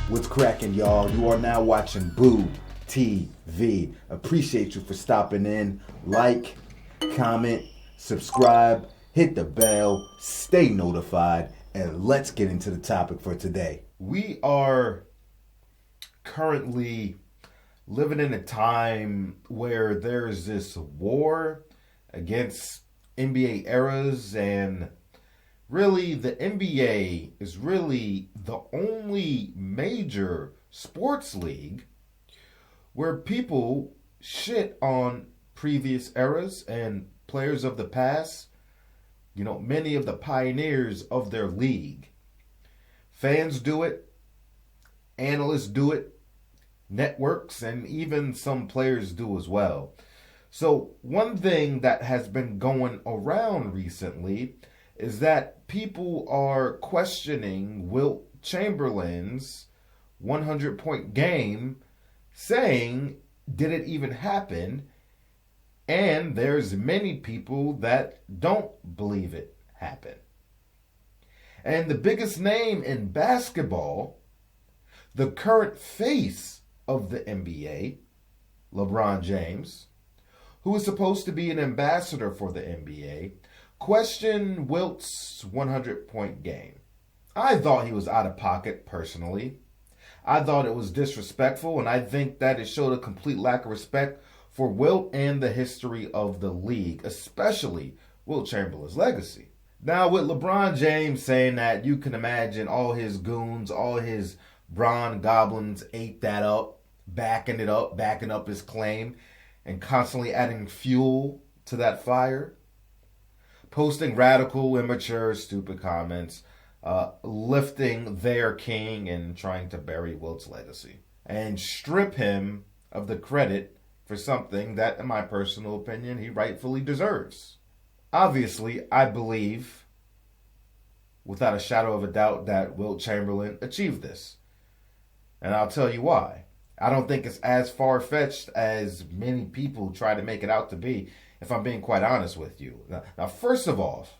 What's cracking, y'all? You are now watching Boo TV. Appreciate you for stopping in. Like, comment, subscribe, hit the bell, stay notified, and let's get into the topic for today. We are currently living in a time where there's this war against NBA eras, and really the NBA is really the only major sports league where people shit on previous eras and players of the past, many of the pioneers of their league. Fans do it, analysts do it, networks, and even some players do as well. So one thing that has been going around recently is that people are questioning Wilt Chamberlain's 100-point game, saying, did it even happen? And there's many people that don't believe it happened. And the biggest name in basketball, the current face of the NBA, LeBron James, who is supposed to be an ambassador for the NBA, questioned Wilt's 100-point game. I thought he was out of pocket, personally. I thought it was disrespectful, and I think that it showed a complete lack of respect for Wilt and the history of the league, especially Wilt Chamberlain's legacy. Now, with LeBron James saying that you can imagine all his goons, all his Bron goblins ate that up, backing up his claim, and constantly adding fuel to that fire, posting radical, immature, stupid comments, lifting their king and trying to bury Wilt's legacy and strip him of the credit for something that, in my personal opinion, he rightfully deserves. Obviously, I believe, without a shadow of a doubt, that Wilt Chamberlain achieved this. And I'll tell you why. I don't think it's as far-fetched as many people try to make it out to be, if I'm being quite honest with you. Now, first off,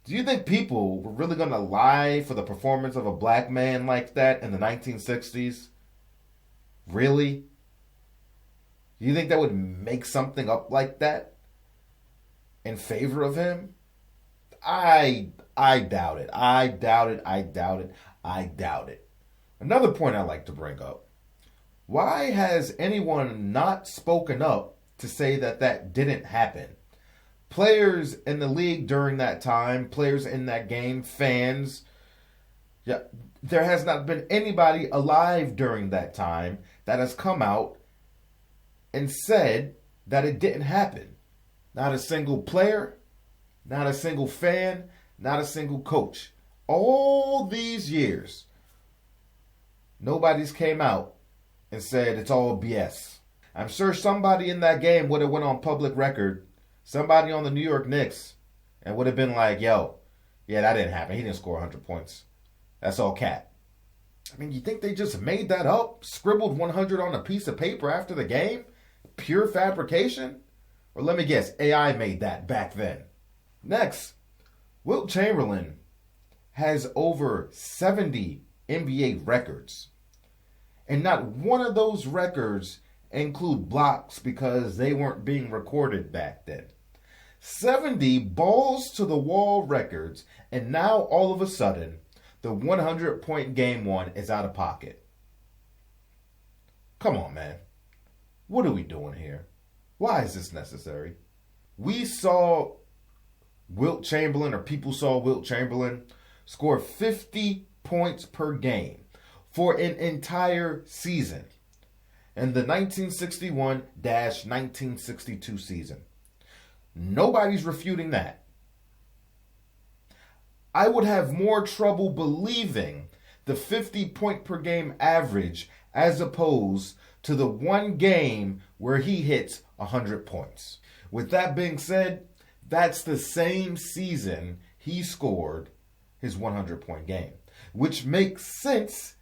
do you think people were really going to lie for the performance of a black man like that in the 1960s? Really? Do you think that would make something up like that in favor of him? I doubt it. I doubt it. Another point I'd like to bring up. Why has anyone not spoken up to say that that didn't happen? Players in the league during that time, players in that game, fans, there has not been anybody alive during that time that has come out and said that it didn't happen. Not a single player, not a single fan, not a single coach. All these years, nobody's came out and said it's all BS. I'm sure somebody in that game would have went on public record, somebody on the New York Knicks, and would have been like, that didn't happen. He didn't score 100 points. That's all cat. I mean, you think they just made that up? Scribbled 100 on a piece of paper after the game? Pure fabrication? Or let me guess, AI made that back then. Next, Wilt Chamberlain has over 70 NBA records. And not one of those records include blocks because they weren't being recorded back then. 70 balls to the wall records, and now all of a sudden, the 100-point game one is out of pocket. Come on, man. What are we doing here? Why is this necessary? We saw Wilt Chamberlain, or people saw Wilt Chamberlain, score 50 points per game for an entire season in the 1961-1962 season. Nobody's refuting that. I would have more trouble believing the 50-point per game average as opposed to the one game where he hits 100 points. With that being said, that's the same season he scored his 100-point game, which makes sense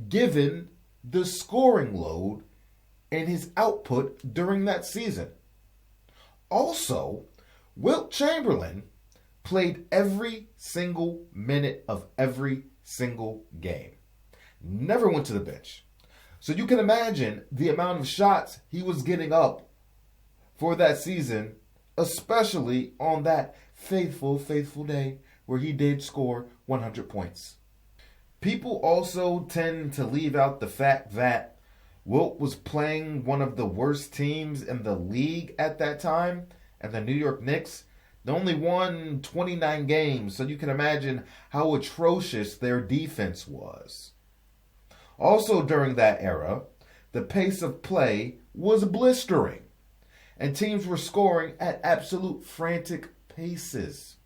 given the scoring load and his output during that season. Also, Wilt Chamberlain played every single minute of every single game. Never went to the bench. So you can imagine the amount of shots he was getting up for that season, especially on that faithful day where he did score 100 points. People also tend to leave out the fact that Wilt was playing one of the worst teams in the league at that time, and the New York Knicks. They only won 29 games, so you can imagine how atrocious their defense was. Also during that era, the pace of play was blistering, and teams were scoring at absolute frantic paces.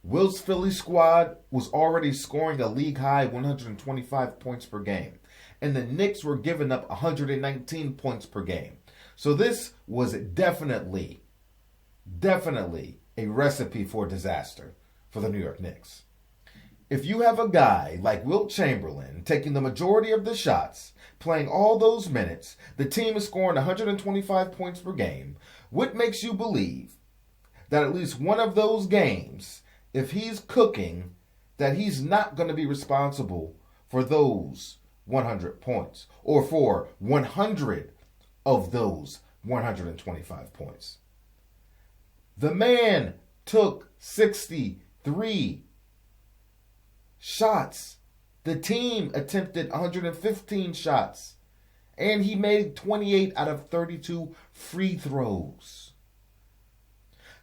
Wilt's Philly squad was already scoring a league-high 125 points per game, and the Knicks were giving up 119 points per game. So this was definitely a recipe for disaster for the New York Knicks. If you have a guy like Wilt Chamberlain taking the majority of the shots, playing all those minutes, the team is scoring 125 points per game, what makes you believe that at least one of those games, if he's cooking, that he's not going to be responsible for those 100 points or for 100 of those 125 points? The man took 63 shots. The team attempted 115 shots, and he made 28 out of 32 free throws.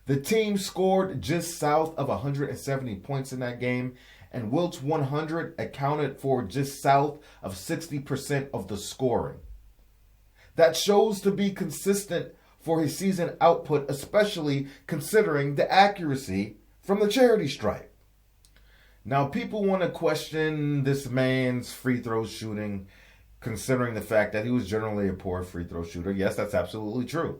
The team scored just south of 170 points in that game, and Wilt's 100 accounted for just south of 60% of the scoring. That shows to be consistent for his season output, especially considering the accuracy from the charity stripe. Now, people want to question this man's free throw shooting, considering the fact that he was generally a poor free throw shooter. Yes, that's absolutely true.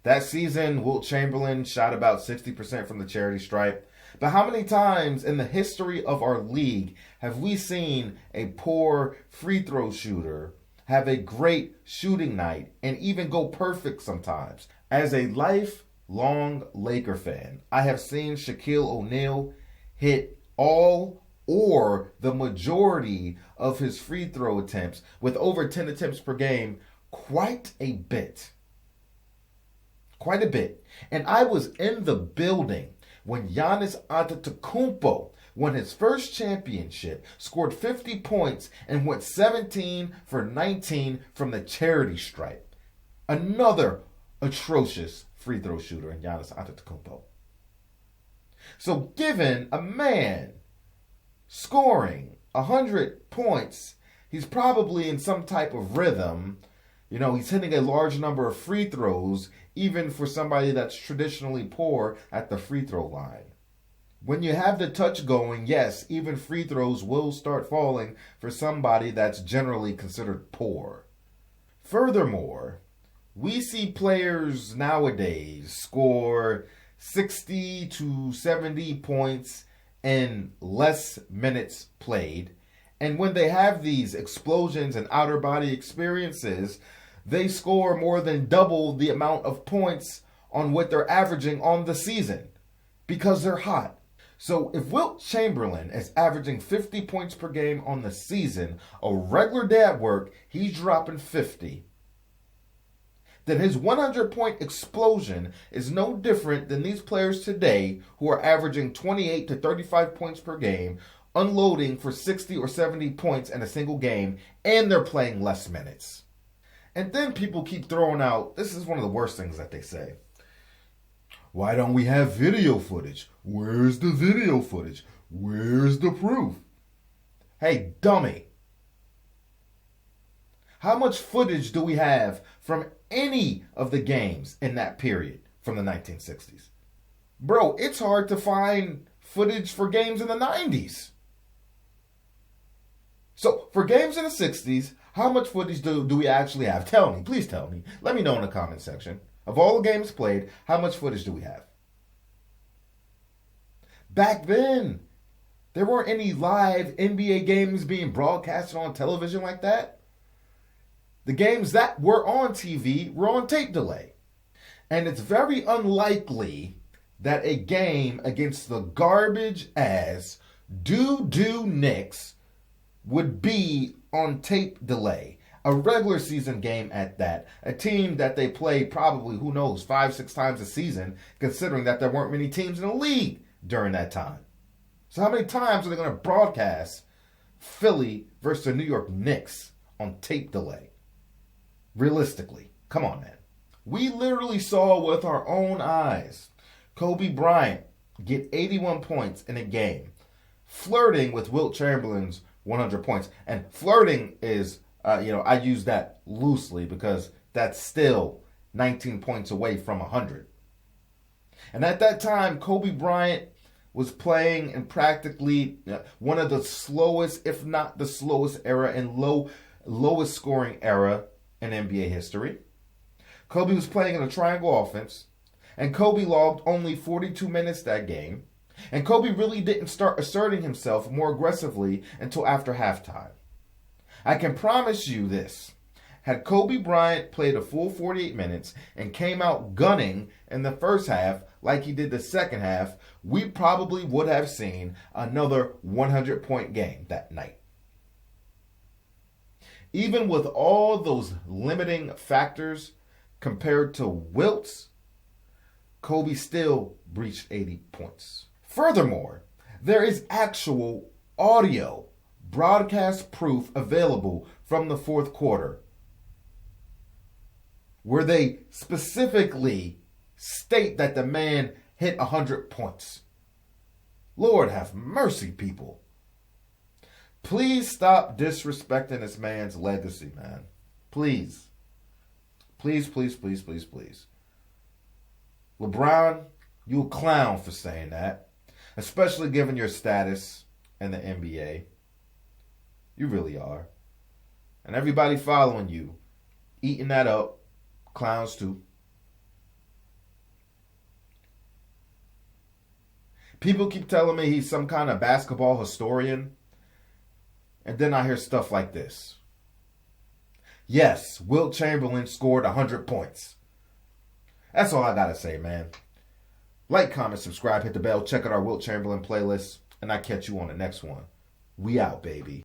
That season, Wilt Chamberlain shot about 60% from the charity stripe. But how many times in the history of our league have we seen a poor free throw shooter have a great shooting night and even go perfect sometimes? As a lifelong Laker fan, I have seen Shaquille O'Neal hit all or the majority of his free throw attempts with over 10 attempts per game quite a bit. And I was in the building when Giannis Antetokounmpo won his first championship, scored 50 points, and went 17 for 19 from the charity stripe. Another atrocious free throw shooter in Giannis Antetokounmpo. So given a man scoring 100 points, he's probably in some type of rhythm. You know, he's hitting a large number of free throws, even for somebody that's traditionally poor at the free throw line. When you have the touch going, yes, even free throws will start falling for somebody that's generally considered poor. Furthermore, we see players nowadays score 60 to 70 points in less minutes played. And when they have these explosions and outer body experiences, they score more than double the amount of points on what they're averaging on the season because they're hot. So if Wilt Chamberlain is averaging 50 points per game on the season, a regular day at work, he's dropping 50. Then his 100-point explosion is no different than these players today who are averaging 28 to 35 points per game, unloading for 60 or 70 points in a single game, and they're playing less minutes. And then people keep throwing out, this is one of the worst things that they say. Why don't we have video footage? Where's the video footage? Where's the proof? Hey, dummy. How much footage do we have from any of the games in that period from the 1960s? Bro, it's hard to find footage for games in the 90s. So, for games in the 60s, how much footage do we actually have? Tell me. Please tell me. Let me know in the comment section. Of all the games played, how much footage do we have? Back then, there weren't any live NBA games being broadcasted on television like that. The games that were on TV were on tape delay. And it's very unlikely that a game against the garbage ass doo-doo Knicks would be on tape delay. A regular season game at that. A team that they play probably, who knows, 5-6 times a season, considering that there weren't many teams in the league during that time. So how many times are they going to broadcast Philly versus the New York Knicks on tape delay? Realistically, come on, man. We literally saw with our own eyes Kobe Bryant get 81 points in a game, flirting with Wilt Chamberlain's 100 points. And flirting is, I use that loosely because that's still 19 points away from 100. And at that time, Kobe Bryant was playing in practically one of the slowest, if not the slowest era and lowest scoring era in NBA history. Kobe was playing in a triangle offense, and Kobe logged only 42 minutes that game. And Kobe really didn't start asserting himself more aggressively until after halftime. I can promise you this. Had Kobe Bryant played a full 48 minutes and came out gunning in the first half like he did the second half, we probably would have seen another 100-point game that night. Even with all those limiting factors compared to Wilt's, Kobe still breached 80 points. Furthermore, there is actual audio broadcast proof available from the fourth quarter where they specifically state that the man hit 100 points. Lord have mercy, people. Please stop disrespecting this man's legacy, man. Please. Please, please, please, please, please. LeBron, you a clown for saying that, especially given your status in the NBA. You really are. And everybody following you, eating that up, clowns too. People keep telling me he's some kind of basketball historian. And then I hear stuff like this. Yes, Wilt Chamberlain scored 100 points. That's all I gotta say, man. Like, comment, subscribe, hit the bell, check out our Wilt Chamberlain playlist, and I'll catch you on the next one. We out, baby.